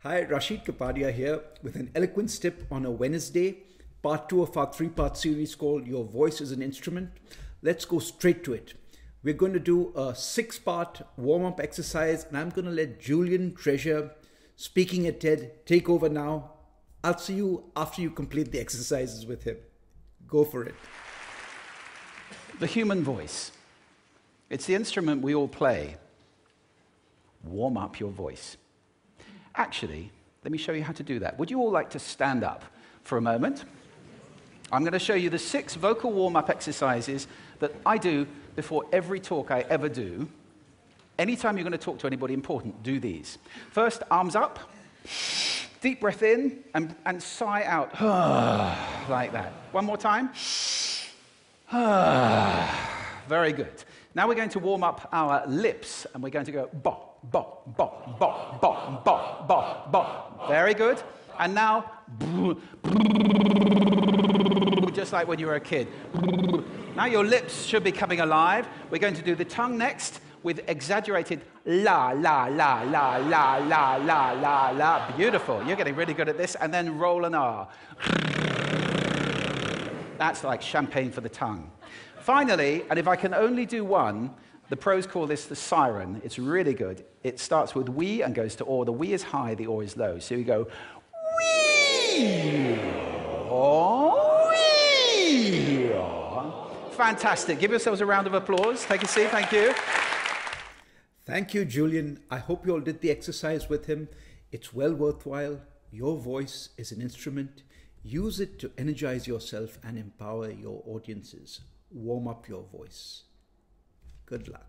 Hi, Rashid Kapadia here with an Eloquence tip on a Wednesday, part 2 of our 3-part series called Your Voice is an Instrument. Let's go straight to it. We're going to do a 6-part warm-up exercise, and I'm going to let Julian Treasure, speaking at TED, take over now. I'll see you after you complete the exercises with him. Go for it. The human voice. It's the instrument we all play. Warm up your voice. Actually, let me show you how to do that. Would you all like to stand up for a moment? I'm going to show you the 6 vocal warm-up exercises that I do before every talk I ever do. Anytime you're going to talk to anybody important, do these. First, arms up. Deep breath in and sigh out. Like that. One more time. Very good. Now we're going to warm up our lips, and we're going to go bop, bop, bop, bop, bop, bop, bop, bop. Very good. And now, just like when you were a kid. Now your lips should be coming alive. We're going to do the tongue next with exaggerated la, la, la, la, la, la, la, la, la. Beautiful. You're getting really good at this. And then roll an R. That's like champagne for the tongue. Finally, and if I can only do one, the pros call this the siren. It's really good. It starts with wee and goes to or. The wee is high, the or is low. So you go wee, or wee. Fantastic. Give yourselves a round of applause. Take a seat. Thank you. Thank you, Julian. I hope you all did the exercise with him. It's well worthwhile. Your voice is an instrument. Use it to energize yourself and empower your audiences. Warm up your voice. Good luck.